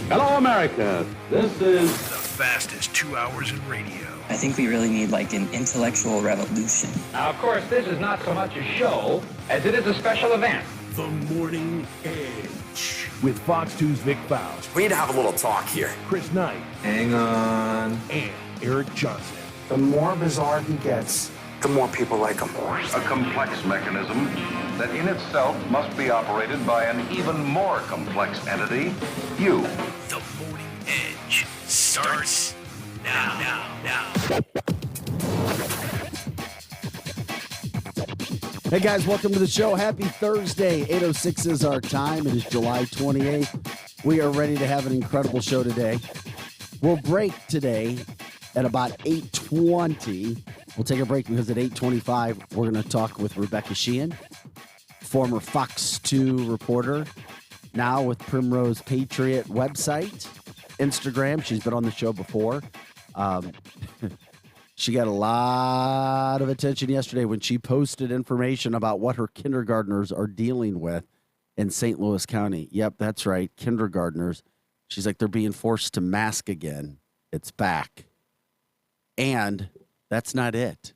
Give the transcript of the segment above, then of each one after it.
Hello, America. This is the fastest 2 hours in radio. I think we really need like an intellectual revolution. Now, of course, this is not so much a show as it is a special event. The Morning Edge. With Fox 2's Vic Faust, We need to have a little talk here. Chris Knight, Hang on. and Eric Johnson. The more bizarre he gets, The more people like him. A complex mechanism that in itself must be operated by an even more complex entity, you. The Morning Edge starts now. Hey guys, welcome to the show. Happy Thursday. 8:06 is our time. It is July 28th. We are ready to have an incredible show today. We'll break today at about 8:20. We'll take a break because at 8:25, we're going to talk with Rebecca Sheehan, former Fox 2 reporter, now with Primrose Patriot website, Instagram. She's been on the show before. She got a lot of attention yesterday when she posted information about what her kindergartners are dealing with in St. Louis County. Yep, that's right, kindergartners. She's like, they're being forced to mask again. It's back. And that's not it.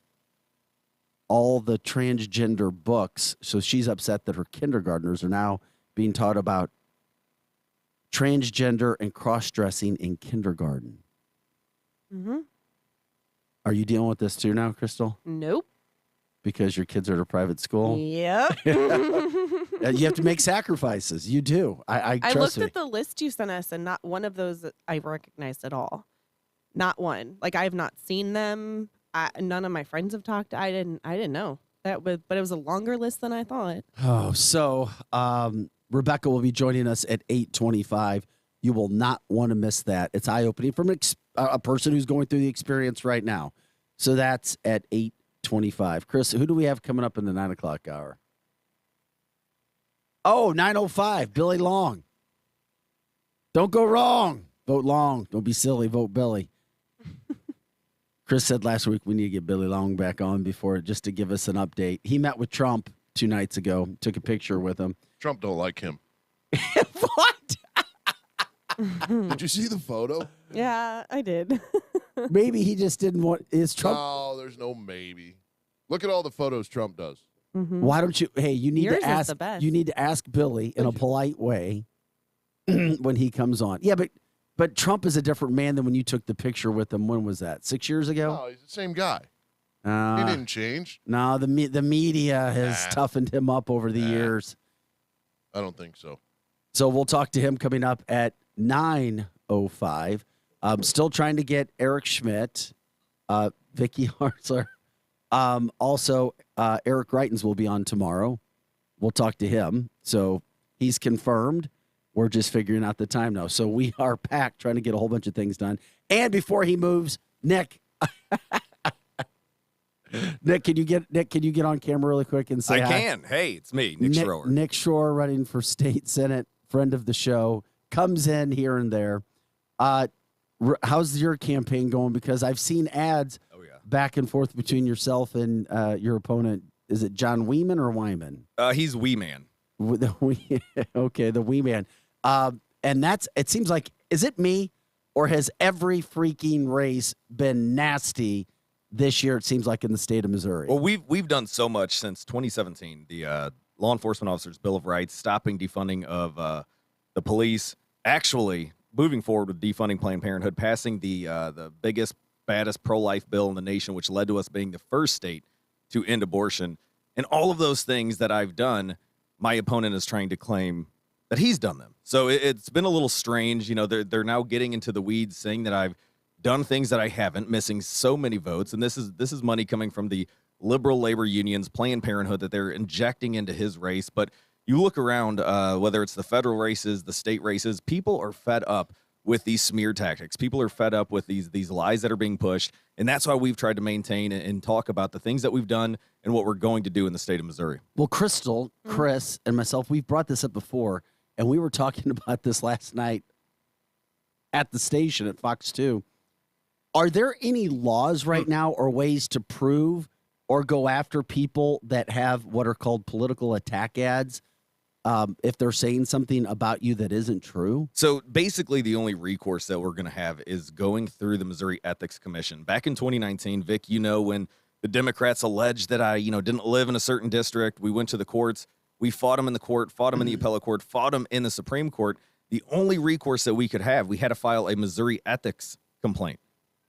All the transgender books, so she's upset that her kindergartners are now being taught about transgender and cross-dressing in kindergarten. Mm-hmm. Are you dealing with this too now, Crystal? Nope. Because your kids are at a private school? Yep. You have to make sacrifices. You do. I trust looked at the list you sent us, and not one of those I recognized at all. Not one. Like, I have not seen them. None of my friends have talked. I didn't know that but it was a longer list than I thought. Oh, so Rebecca will be joining us at 8:25. You will not want to miss that. It's eye-opening from a person who's going through the experience right now. So that's at 8:25. Chris, who do we have coming up in the 9 o'clock hour? Oh, 9:05, Billy Long. Don't go wrong. Vote Long. Don't be silly. Vote Billy. Chris said last week we need to get Billy Long back on just to give us an update. He met with Trump 2 nights ago, took a picture with him. Trump don't like him. What? Did you see the photo? Yeah, I did. Maybe he just didn't want. Is Trump? No, there's no maybe. Look at all the photos Trump does. Mm-hmm. Why don't you? Hey, you need Yours to is ask. the best. You need to ask Billy in a polite way when he comes on. Yeah, but Trump is a different man than when you took the picture with him. When was that? 6 years ago? No, he's the same guy. He didn't change. No, the media has toughened him up over the years. I don't think so. So we'll talk to him coming up at 9:05. Still trying to get Eric Schmidt, Vicky Hartzler. Also, Eric Greitens will be on tomorrow. We'll talk to him. So he's confirmed. We're just figuring out the time now. So we are packed trying to get a whole bunch of things done. And before he moves, Nick. Nick, can you get on camera really quick and say I hi? can. Hey, it's me, Nick Schroer. Nick Schroer, running for state senate, friend of the show, comes in here and there. How's your campaign going? Because I've seen ads back and forth between yourself and your opponent. Is it John Weeman or Wyman? He's Wee Man. Okay, the Wee Man. And it seems like, is it me, or has every freaking race been nasty this year, it seems like, in the state of Missouri? Well, we've done so much since 2017. The Law Enforcement Officers Bill of Rights, stopping defunding of the police, actually moving forward with defunding Planned Parenthood, passing the biggest, baddest pro-life bill in the nation, which led to us being the first state to end abortion. And all of those things that I've done, my opponent is trying to claim that he's done them. So it's been a little strange. You know, they're now getting into the weeds, saying that I've done things that I haven't, missing so many votes. And this is money coming from the liberal labor unions, Planned Parenthood, that they're injecting into his race. But you look around, whether it's the federal races, the state races, people are fed up with these smear tactics. People are fed up with these lies that are being pushed. And that's why we've tried to maintain and talk about the things that we've done and what we're going to do in the state of Missouri. Well, Crystal, Chris, and myself, we've brought this up before, and we were talking about this last night at the station at Fox 2. Are there any laws right now or ways to prove or go after people that have what are called political attack ads if they're saying something about you that isn't true? So basically, the only recourse that we're going to have is going through the Missouri Ethics Commission. Back in 2019, Vic, when the Democrats alleged that I, didn't live in a certain district, we went to the courts. We fought them in the court, fought them in the appellate court, fought them in the Supreme Court. The only recourse that we could have, we had to file a Missouri ethics complaint.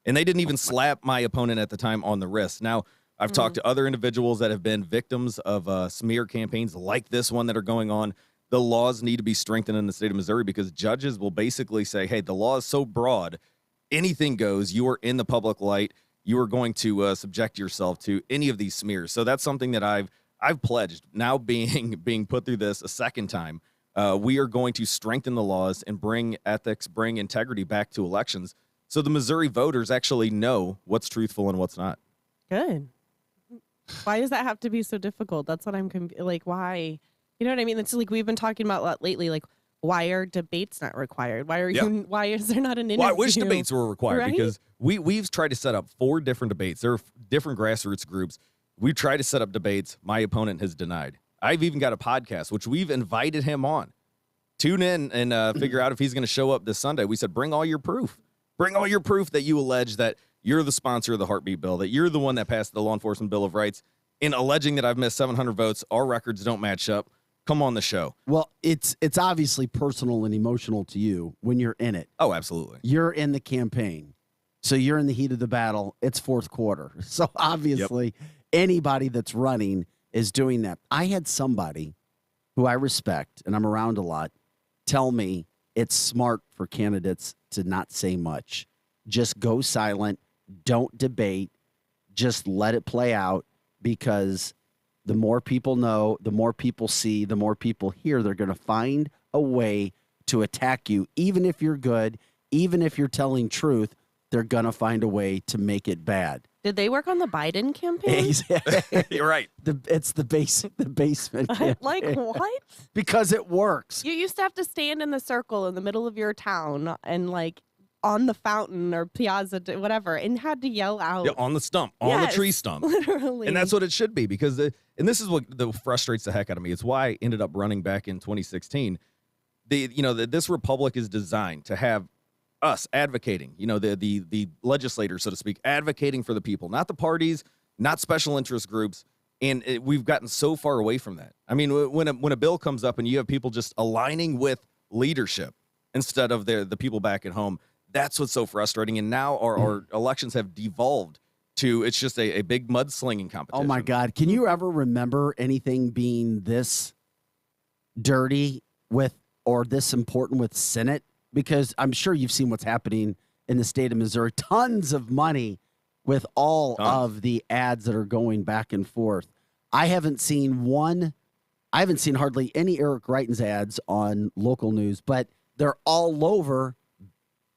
And they didn't even slap my opponent at the time on the wrist. Now, I've talked to other individuals that have been victims of smear campaigns like this one that are going on. The laws need to be strengthened in the state of Missouri because judges will basically say, hey, the law is so broad, anything goes. You are in the public light. You are going to subject yourself to any of these smears. So that's something that I've pledged. Now being put through this a second time, we are going to strengthen the laws and bring ethics, bring integrity back to elections so the Missouri voters actually know what's truthful and what's not. Good. Why does that have to be so difficult? That's what I'm like. Why? You know what I mean? It's like we've been talking about a lot lately. Like, why are debates not required? Why are you? Why is there not an interview? Well, I wish debates were required right? because we've tried to set up 4 different debates. There are different grassroots groups. We've tried to set up debates. My opponent has denied. I've even got a podcast, which we've invited him on. Tune in and figure out if he's going to show up this Sunday. We said, bring all your proof. Bring all your proof that you allege that you're the sponsor of the heartbeat bill, that you're the one that passed the Law Enforcement Bill of Rights, in alleging that I've missed 700 votes. Our records don't match up. Come on the show. Well, it's obviously personal and emotional to you when you're in it. Oh, absolutely. You're in the campaign. So you're in the heat of the battle. It's fourth quarter. So obviously anybody that's running is doing that. I had somebody who I respect, and I'm around a lot, tell me it's smart for candidates to not say much. Just go silent. Don't debate. Just let it play out, because the more people know, the more people see, the more people hear, they're going to find a way to attack you. Even if you're good, even if you're telling truth, they're going to find a way to make it bad. Did they work on the Biden campaign? You're right. It's the basement campaign. Like, what? Because it works. You used to have to stand in the circle in the middle of your town and like on the fountain or piazza, whatever, and had to yell out. Yeah, on the stump, on the tree stump. Literally. And that's what it should be, because, and this is what frustrates the heck out of me. It's why I ended up running back in 2016. This republic is designed to have us advocating, the legislators, so to speak, advocating for the people, not the parties, not special interest groups. And we've gotten so far away from that. I mean, when a bill comes up and you have people just aligning with leadership instead of the people back at home, that's what's so frustrating. And now our elections have devolved to, it's just a big mudslinging competition. Oh, my God. Can you ever remember anything being this dirty or this important with Senate? Because I'm sure you've seen what's happening in the state of Missouri. Tons of money with all of the ads that are going back and forth. I haven't seen hardly any Eric Greitens ads on local news, but they're all over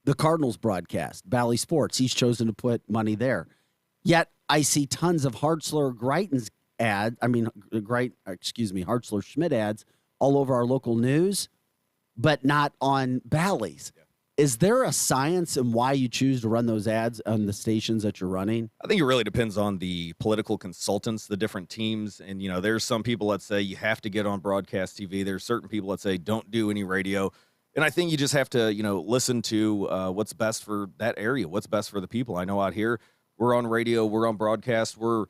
the Cardinals broadcast, Bally Sports. He's chosen to put money there. Yet I see tons of Hartzler-Schmidt ads all over our local news, but not on Bally's. Yeah. Is there a science in why you choose to run those ads on the stations that you're running? I think it really depends on the political consultants, the different teams. And, there's some people that say you have to get on broadcast TV. There's certain people that say don't do any radio. And I think you just have to, listen to what's best for that area, what's best for the people. I know out here, we're on radio, we're on broadcast, we're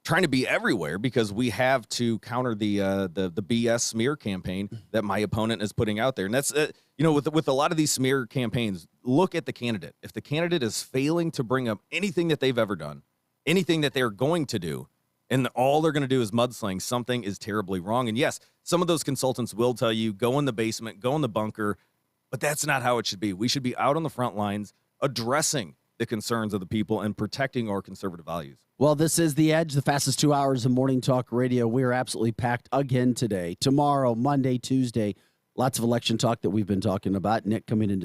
trying to be everywhere because we have to counter the BS smear campaign that my opponent is putting out there. And that's, with a lot of these smear campaigns, look at the candidate. If the candidate is failing to bring up anything that they've ever done, anything that they're going to do, and all they're going to do is mudsling, something is terribly wrong. And yes, some of those consultants will tell you, go in the basement, go in the bunker, but that's not how it should be. We should be out on the front lines addressing the concerns of the people and protecting our conservative values. Well, this is The Edge, the fastest 2 hours of morning talk radio. We are absolutely packed again today. Tomorrow, Monday, Tuesday, lots of election talk that we've been talking about. Nick coming into